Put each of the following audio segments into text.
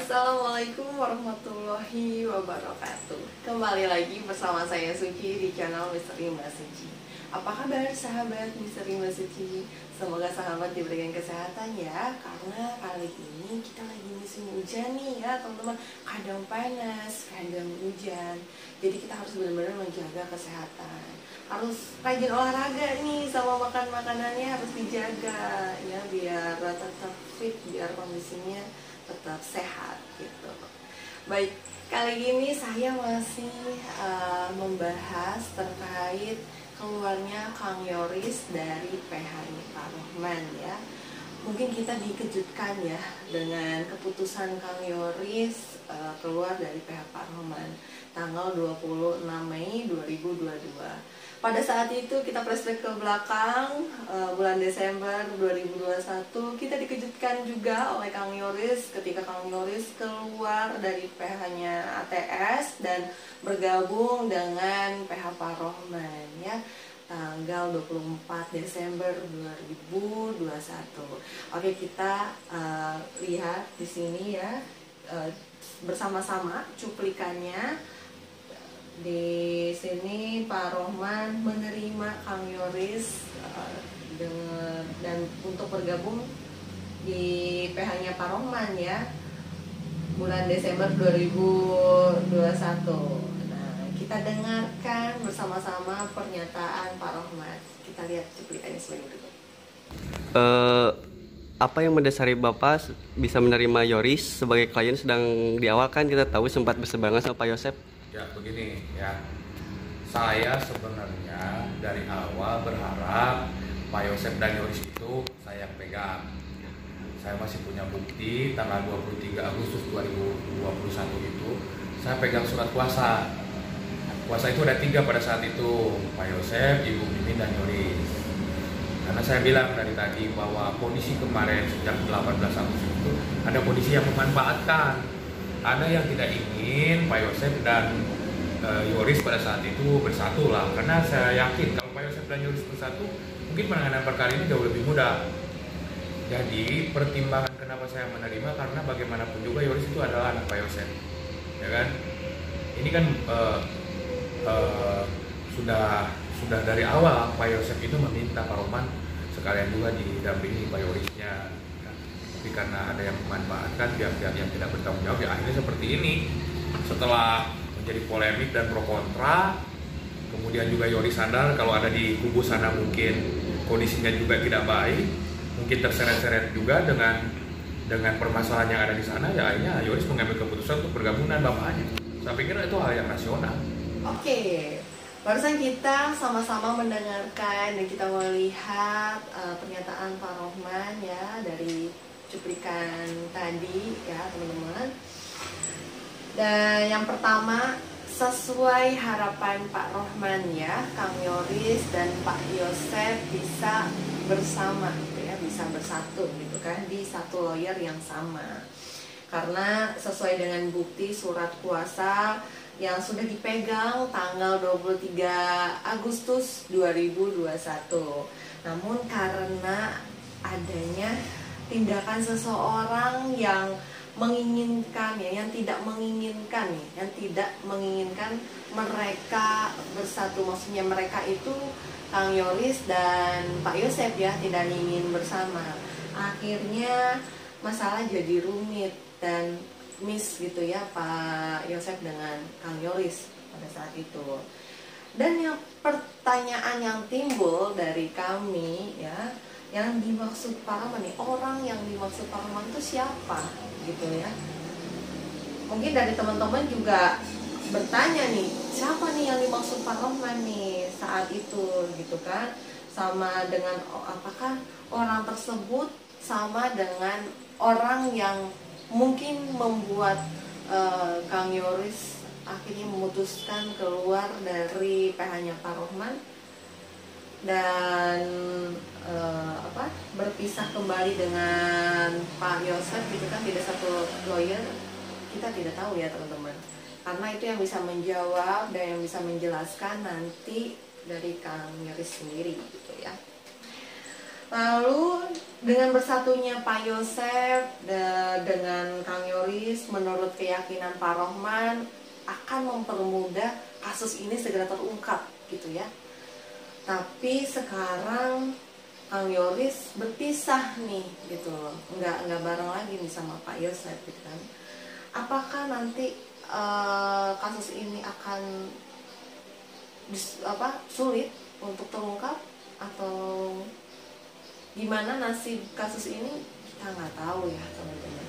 Assalamualaikum warahmatullahi wabarakatuh. Kembali lagi bersama saya Suci di channel Misteri Mbak Suci. Apa kabar sahabat Misteri Mbak Suci? Semoga sahabat diberikan kesehatan ya. Karena kali ini kita lagi musim hujan nih ya teman-teman. Kadang panas, kadang hujan. Jadi kita harus benar-benar menjaga kesehatan. Harus rajin olahraga nih, sama makan makanannya harus dijaga ya, biar tetap fit, biar kondisinya tetap sehat gitu. Baik, kali ini saya masih membahas terkait keluarnya Kang Yoris dari PH-nya Pak Rohman ya. Mungkin kita dikejutkan ya dengan keputusan Kang Yoris keluar dari PH Pak Rohman tanggal 26 Mei 2022. Pada saat itu kita flashback ke belakang, bulan Desember 2021 kita dikejutkan juga oleh Kang Yoris ketika Kang Yoris keluar dari PH-nya ATS dan bergabung dengan PH Pak Rohman ya, tanggal 24 Desember 2021. Oke, kita lihat di sini ya, bersama-sama cuplikannya. Di sini Pak Rohman menerima Kang Yoris dan untuk bergabung di PH-nya Pak Rohman ya, bulan Desember 2021. Nah, kita dengarkan bersama-sama pernyataan Pak Rohman. Kita lihat cuplikannya sebagai berikut. Apa yang mendasari Bapak bisa menerima Yoris sebagai klien? Sedang di awal kan kita tahu sempat berseberangan sama Pak Yosep. Ya begini ya, saya sebenarnya dari awal berharap Pak Yosep dan Yoris itu saya pegang. Saya masih punya bukti tanggal 23 Agustus 2021 itu saya pegang surat kuasa. Kuasa itu ada 3 pada saat itu, Pak Yosep, Ibu Mimin, dan Yoris. Karena saya bilang dari tadi bahwa kondisi kemarin sejak 18 Agustus itu ada kondisi yang memanfaatkan. Ada yang tidak ingin Pak Yosep dan Yoris pada saat itu bersatu lah. Karena saya yakin kalau Pak Yosep dan Yoris bersatu, mungkin penanganan perkara ini jauh lebih mudah. Jadi pertimbangan kenapa saya menerima, karena bagaimanapun juga Yoris itu adalah anak Pak Yosep, ya kan? Ini kan sudah dari awal Pak Yosep itu meminta Pak Rohman sekalian juga didampingi Pak Yorisnya. Tapi karena ada yang memanfaatkan pihak-pihak yang tidak bertanggung jawab, ya akhirnya seperti ini. Setelah menjadi polemik dan pro kontra, kemudian juga Yoris sadar kalau ada di kubu sana mungkin kondisinya juga tidak baik, mungkin terseret-seret juga dengan permasalahan yang ada di sana, ya akhirnya Yoris mengambil keputusan untuk bergabung dengan bapaknya. Saya pikir itu hal yang rasional. Oke, barusan kita sama-sama mendengarkan dan kita melihat pernyataan Pak Rohman ya dari cuplikan tadi ya teman-teman. Dan yang pertama, sesuai harapan Pak Rohman ya, Kang Yoris dan Pak Yosep bisa bersama gitu ya, bisa bersatu gitu kan di satu lawyer yang sama. Karena sesuai dengan bukti surat kuasa yang sudah dipegang tanggal 23 Agustus 2021. Namun karena adanya tindakan seseorang yang menginginkan ya, yang tidak menginginkan mereka bersatu, maksudnya mereka itu Kang Yoris dan Pak Yosep ya tidak ingin bersama. Akhirnya masalah jadi rumit dan miss gitu ya Pak Yosep dengan Kang Yoris pada saat itu. Dan yang pertanyaan yang timbul dari kami ya, yang dimaksud Pak Rohman nih, orang yang dimaksud Pak Rohman itu siapa gitu ya. Mungkin dari teman-teman juga bertanya nih, siapa nih yang dimaksud Pak Rohman nih saat itu gitu kan, sama dengan apakah orang tersebut sama dengan orang yang mungkin membuat Kang Yoris akhirnya memutuskan keluar dari PH-nya Pak Rohman dan berpisah kembali dengan Pak Yosep gitu kan, tidak satu lawyer. Kita tidak tahu ya teman-teman, karena itu yang bisa menjawab dan yang bisa menjelaskan nanti dari Kang Yoris sendiri gitu ya. Lalu Dengan bersatunya Pak Yosef dengan Kang Yoris, menurut keyakinan Pak Rohman, akan mempermudah kasus ini segera terungkap gitu ya. Tapi sekarang Kang Yoris berpisah nih gitu loh, nggak bareng lagi nih sama Pak Yosef gitu kan. Apakah nanti kasus ini akan sulit untuk terungkap atau gimana nasib kasus ini, kita nggak tahu ya teman-teman.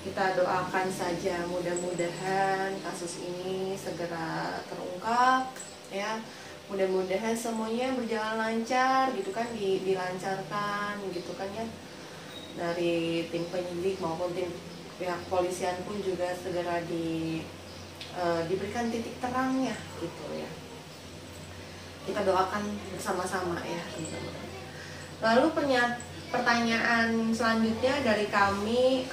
Kita doakan saja mudah-mudahan kasus ini segera terungkap ya. Mudah-mudahan semuanya berjalan lancar gitu kan, dilancarkan gitu kan ya, dari tim penyidik maupun tim pihak kepolisian pun juga segera diberikan titik terangnya gitu ya. Kita doakan bersama-sama ya teman-teman. Lalu pertanyaan selanjutnya dari kami,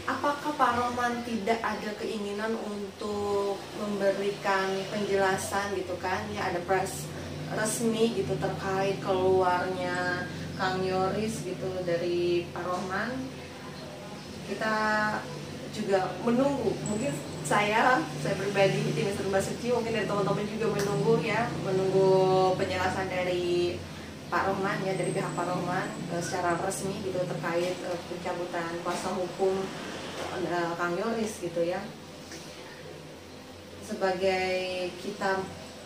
apakah Pak Rohman tidak ada keinginan untuk memberikan penjelasan gitu kan ya, ada press resmi gitu terkait keluarnya Kang Yoris gitu dari Pak Rohman? Kita juga menunggu, mungkin saya pribadi tim Mr. Mbak Suci, mungkin dari teman-teman juga menunggu penjelasan dari Pak Rohman ya, dari pihak Pak Rohman secara resmi gitu terkait pencabutan kuasa hukum Kang Yoris gitu ya, sebagai kita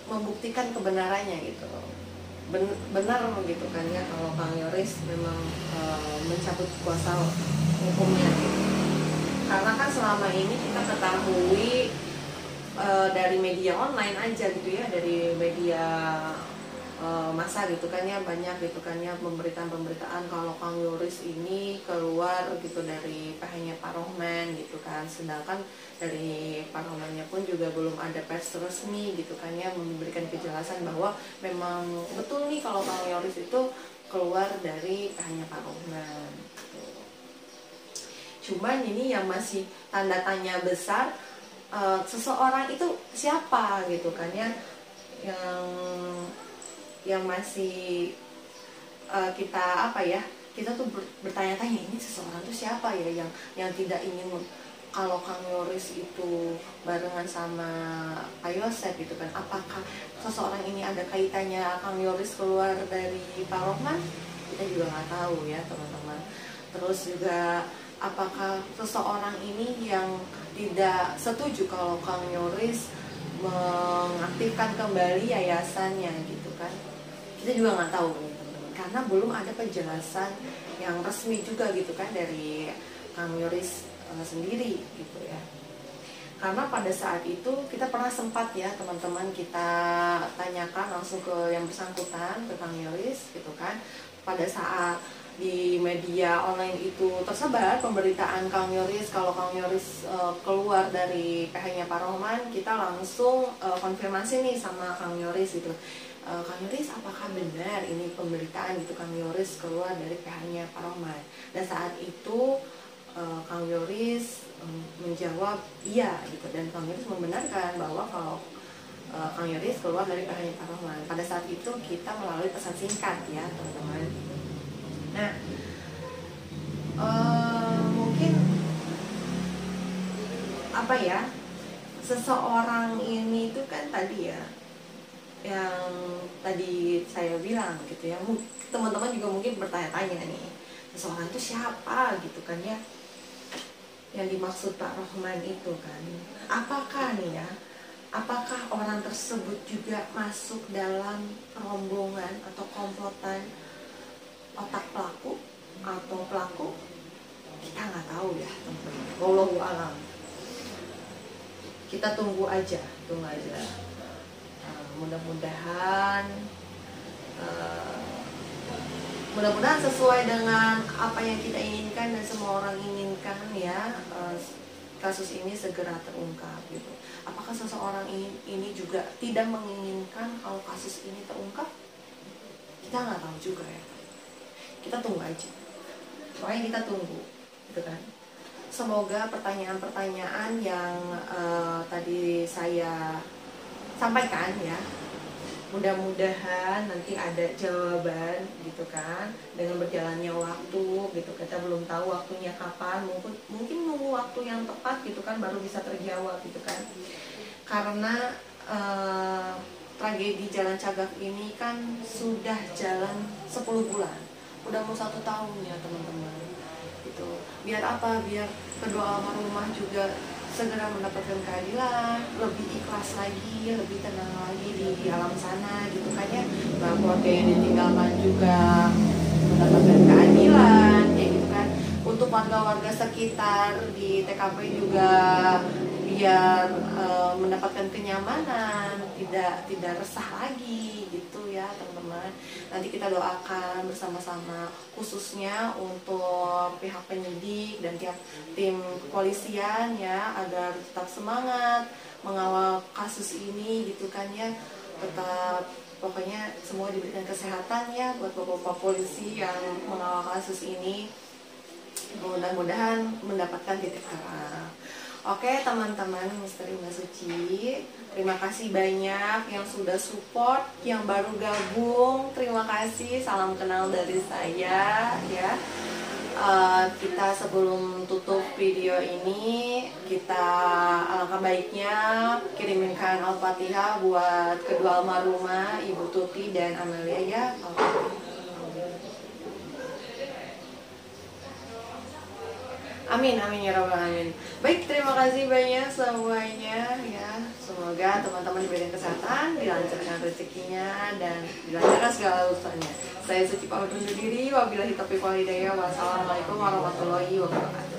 membuktikan kebenarannya gitu, benar gitu kan ya kalau Kang Yoris memang mencabut kuasa hukumnya gitu. Karena kan selama ini kita ketahui dari media online aja gitu ya, dari media masa gitu kan ya, banyak gitu kan ya pemberitaan kalau Kang Yoris ini keluar gitu dari pahanya Pak Rohman gitu kan, sedangkan dari Pak Rohmannya pun juga belum ada pers resmi gitu kan ya, memberikan kejelasan bahwa memang betul nih kalau Kang Yoris itu keluar dari pahanya Pak Rohman gitu. Cuman ini yang masih tanda tanya besar, seseorang itu siapa gitu kan ya, yang masih kita kita tuh bertanya-tanya, ini seseorang tuh siapa ya yang tidak ingin kalau Kang Yoris itu barengan sama Pak Yosef gitu kan. Apakah seseorang ini ada kaitannya Kang Yoris keluar dari Pak Rohman? Kita juga nggak tahu ya teman-teman. Terus juga apakah seseorang ini yang tidak setuju kalau Kang Yoris mengaktifkan kembali yayasannya gitu kan, kita juga nggak tahu nih teman-teman, karena belum ada penjelasan yang resmi juga gitu kan dari Kang Yoris sendiri gitu ya. Karena pada saat itu kita pernah sempat ya teman-teman, kita tanyakan langsung ke yang bersangkutan, ke Kang Yoris gitu kan, pada saat di media online itu tersebar pemberitaan Kang Yoris kalau Kang Yoris keluar dari PH-nya Pak Rohman, kita langsung konfirmasi nih sama Kang Yoris gitu. Kang Yoris, apakah benar ini pemberitaan gitu Kang Yoris keluar dari PH-nya Pak Rohman? Dan saat itu Kang Yoris menjawab iya gitu, dan Kang Yoris membenarkan bahwa kalau Kang Yoris keluar dari PH-nya Pak Rohman. Pada saat itu kita melalui pesan singkat ya teman-teman. Nah, mungkin seseorang ini itu kan tadi ya, yang tadi saya bilang gitu ya, teman-teman juga mungkin bertanya-tanya nih, seseorang itu siapa gitu kan ya, yang dimaksud Pak Rohman itu kan. Apakah nih ya, apakah orang tersebut juga masuk dalam rombongan atau komplotan otak pelaku atau pelaku? Kita nggak tahu ya teman-teman, wallahu alam. Kita tunggu aja. Mudah-mudahan sesuai dengan apa yang kita inginkan dan semua orang inginkan ya, kasus ini segera terungkap gitu. Apakah seseorang ini juga tidak menginginkan kalau kasus ini terungkap? Kita nggak tahu juga ya. Kita tunggu aja. Pokoknya kita tunggu gitu kan. Semoga pertanyaan-pertanyaan yang tadi saya sampaikan ya mudah-mudahan nanti ada jawaban gitu kan, dengan berjalannya waktu gitu. Kita belum tahu waktunya kapan, mungkin nunggu waktu yang tepat gitu kan baru bisa terjawab gitu kan. Karena tragedi Jalan Cagak ini kan sudah jalan 10 bulan, udah mau 1 tahun ya teman-teman gitu. Biar apa? Biar kedua almarhumah juga segera mendapatkan keadilan, lebih ikhlas lagi, lebih tenang lagi di alam sana gitu kan ya. Nah, keluarga yang ditinggalkan juga mendapatkan keadilan kayak gitu kan. Untuk warga-warga sekitar di TKP juga biar mendapatkan kenyamanan, tidak resah lagi gitu ya teman-teman. Nanti kita doakan bersama-sama khususnya untuk pihak penyidik dan tim kepolisian ya, agar tetap semangat mengawal kasus ini gitu kan ya. Tetap pokoknya semua diberikan kesehatan ya buat bapak-bapak polisi yang mengawal kasus ini. Mudah-mudahan mendapatkan titik terang. Oke teman-teman Misteri Mbak Suci, terima kasih banyak yang sudah support, yang baru gabung, terima kasih, salam kenal dari saya ya. Kita sebelum tutup video ini, kita alangkah baiknya kirimkan Al-Fatihah buat kedua almarhumah Ibu Tuti dan Amelia ya. Amin, amin ya rabbal alamin. Baik, terima kasih banyak semuanya ya. Semoga teman-teman diberikan kesehatan, dilancarkan rezekinya, dan dilancarkan segala urusannya. Saya Suci pamit undur diri. Wabillahi taufiq wal hidayah. Wassalamualaikum warahmatullahi wabarakatuh.